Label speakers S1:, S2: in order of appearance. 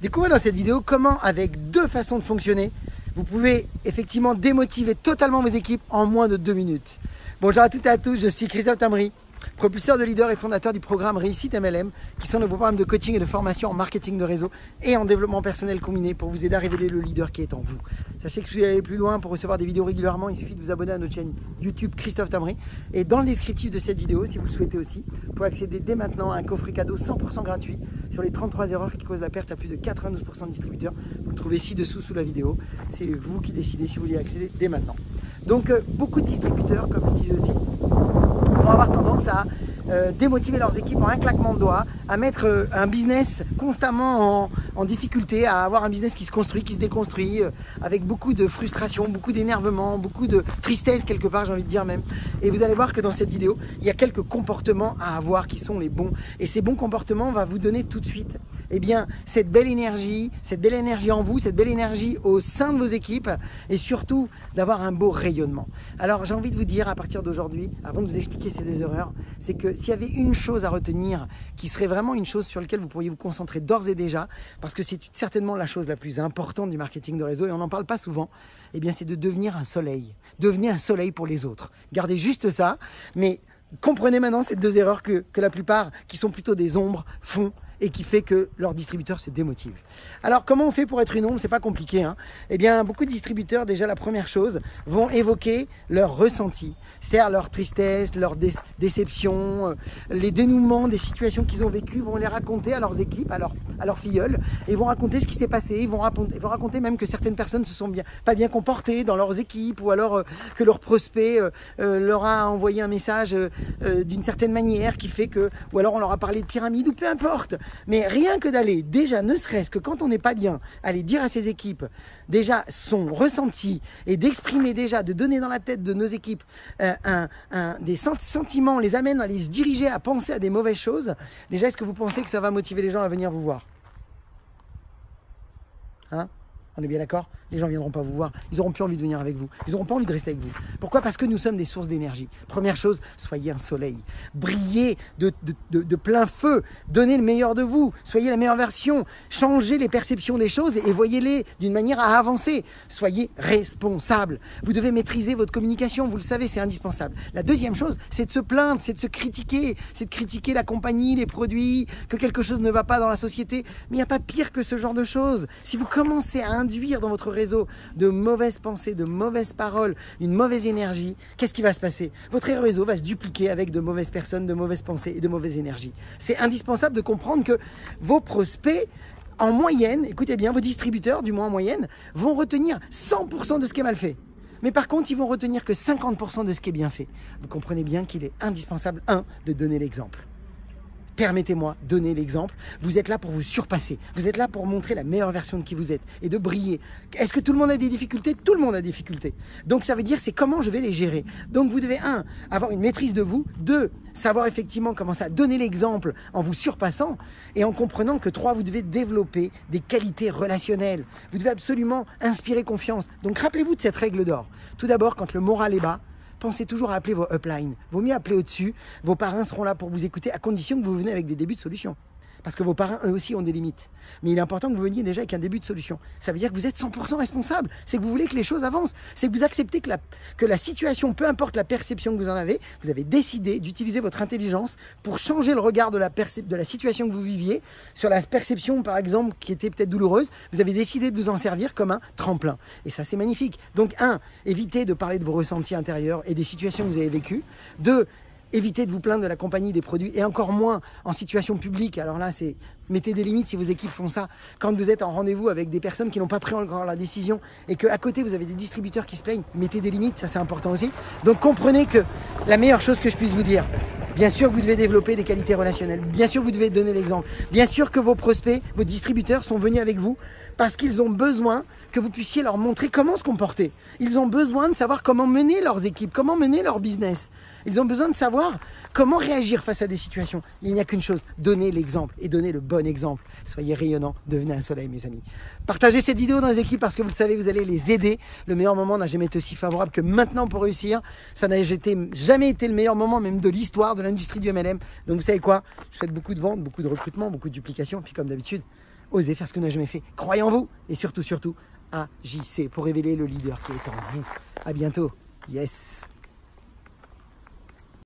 S1: Découvrez dans cette vidéo comment, avec 2 façons de fonctionner, vous pouvez effectivement démotiver totalement vos équipes en moins de 2 minutes. Bonjour à toutes et à tous, je suis Christophe Tamry, propulseur de leader et fondateur du programme Réussite MLM, qui sont nos programmes de coaching et de formation en marketing de réseau et en développement personnel combiné pour vous aider à révéler le leader qui est en vous. Sachez que si vous voulez aller plus loin pour recevoir des vidéos régulièrement, il suffit de vous abonner à notre chaîne YouTube Christophe Tamry. Et dans le descriptif de cette vidéo, si vous le souhaitez aussi, vous pouvez accéder dès maintenant à un coffret cadeau 100% gratuit sur les 33 erreurs qui causent la perte à plus de 92% de distributeurs. Vous le trouvez ci-dessous sous la vidéo. C'est vous qui décidez si vous voulez y accéder dès maintenant. Donc beaucoup de distributeurs, comme je disais aussi, vont avoir tendance à démotiver leurs équipes en un claquement de doigts, à mettre un business constamment en difficulté, à avoir un business qui se construit, qui se déconstruit, avec beaucoup de frustration, beaucoup d'énervement, beaucoup de tristesse quelque part, j'ai envie de dire même. Et vous allez voir que dans cette vidéo, il y a quelques comportements à avoir qui sont les bons. Et ces bons comportements, on va vous donner tout de suite cette belle énergie en vous, cette belle énergie au sein de vos équipes et surtout d'avoir un beau rayonnement. Alors j'ai envie de vous dire à partir d'aujourd'hui, avant de vous expliquer ces des erreurs, c'est que s'il y avait une chose à retenir qui serait vraiment une chose sur laquelle vous pourriez vous concentrer d'ores et déjà, parce que c'est certainement la chose la plus importante du marketing de réseau et on n'en parle pas souvent, c'est de devenir un soleil. Devenez un soleil pour les autres. Gardez juste ça, mais comprenez maintenant ces 2 erreurs que la plupart, qui sont plutôt des ombres, font et qui fait que leurs distributeurs se démotivent. Alors, comment on fait pour être une ombre? C'est pas compliqué. Beaucoup de distributeurs, déjà, la première chose, vont évoquer leur ressenti, c'est-à-dire leur tristesse, leur déception, les dénouements des situations qu'ils ont vécues, vont les raconter à leurs équipes, à leurs filleuls, et vont raconter ce qui s'est passé. Ils vont raconter même que certaines personnes se sont pas bien comportées dans leurs équipes, ou alors que leur prospect leur a envoyé un message d'une certaine manière qui fait que, ou alors on leur a parlé de pyramide, ou peu importe. Mais rien que d'aller, déjà, ne serait-ce que quand on n'est pas bien, aller dire à ses équipes déjà son ressenti et d'exprimer déjà, de donner dans la tête de nos équipes des sentiments, les amène à les diriger à penser à des mauvaises choses. Déjà, est-ce que vous pensez que ça va motiver les gens à venir vous voir? On est bien d'accord? Les gens ne viendront pas vous voir. Ils n'auront plus envie de venir avec vous. Ils n'auront pas envie de rester avec vous. Pourquoi? Parce que nous sommes des sources d'énergie. Première chose, soyez un soleil. Brillez de plein feu. Donnez le meilleur de vous. Soyez la meilleure version. Changez les perceptions des choses et voyez-les d'une manière à avancer. Soyez responsable. Vous devez maîtriser votre communication. Vous le savez, c'est indispensable. La deuxième chose, c'est de se plaindre, c'est de se critiquer. C'est de critiquer la compagnie, les produits, que quelque chose ne va pas dans la société. Mais il n'y a pas pire que ce genre de choses. Si vous commencez à induire dans votre réseau de mauvaises pensées, de mauvaises paroles, une mauvaise énergie, qu'est-ce qui va se passer? Votre réseau va se dupliquer avec de mauvaises personnes, de mauvaises pensées et de mauvaise énergie. C'est indispensable de comprendre que vos prospects, en moyenne, écoutez bien, vos distributeurs, du moins en moyenne, vont retenir 100% de ce qui est mal fait. Mais par contre, ils vont retenir que 50% de ce qui est bien fait. Vous comprenez bien qu'il est indispensable, de donner l'exemple. Permettez-moi de donner l'exemple. Vous êtes là pour vous surpasser. Vous êtes là pour montrer la meilleure version de qui vous êtes et de briller. Est-ce que tout le monde a des difficultés? Tout le monde a des difficultés. Donc ça veut dire c'est comment je vais les gérer. Donc vous devez avoir une maîtrise de vous. 2, savoir effectivement commencer à donner l'exemple en vous surpassant et en comprenant que 3, vous devez développer des qualités relationnelles. Vous devez absolument inspirer confiance. Donc rappelez-vous de cette règle d'or. Tout d'abord, quand le moral est bas, pensez toujours à appeler vos uplines. Vaut mieux appeler au-dessus. Vos parrains seront là pour vous écouter à condition que vous venez avec des débuts de solutions. Parce que vos parrains, eux aussi, ont des limites. Mais il est important que vous veniez déjà avec un début de solution. Ça veut dire que vous êtes 100% responsable. C'est que vous voulez que les choses avancent. C'est que vous acceptez que la situation, peu importe la perception que vous en avez, vous avez décidé d'utiliser votre intelligence pour changer le regard de la situation que vous viviez. Sur la perception, par exemple, qui était peut-être douloureuse, vous avez décidé de vous en servir comme un tremplin. Et ça, c'est magnifique. Donc, évitez de parler de vos ressentis intérieurs et des situations que vous avez vécues. 2, évitez de vous plaindre de la compagnie, des produits, et encore moins en situation publique. Alors là, mettez des limites si vos équipes font ça. Quand vous êtes en rendez-vous avec des personnes qui n'ont pas pris encore la décision et qu'à côté, vous avez des distributeurs qui se plaignent, mettez des limites, ça c'est important aussi. Donc comprenez que la meilleure chose que je puisse vous dire, bien sûr que vous devez développer des qualités relationnelles, bien sûr que vous devez donner l'exemple, bien sûr que vos prospects, vos distributeurs sont venus avec vous parce qu'ils ont besoin que vous puissiez leur montrer comment se comporter. Ils ont besoin de savoir comment mener leurs équipes, comment mener leur business. Ils ont besoin de savoir comment réagir face à des situations. Il n'y a qu'une chose, donnez l'exemple et donnez le bon exemple. Soyez rayonnants, devenez un soleil, mes amis. Partagez cette vidéo dans les équipes parce que vous le savez, vous allez les aider. Le meilleur moment n'a jamais été aussi favorable que maintenant pour réussir. Ça n'a jamais été le meilleur moment même de l'histoire de l'industrie du MLM. Donc vous savez quoi? Je vous souhaite beaucoup de ventes, beaucoup de recrutement, beaucoup de duplication. Puis comme d'habitude, osez faire ce que vous n'avez jamais fait. Croyez en vous et surtout, agissez pour révéler le leader qui est en vous. À bientôt. Yes.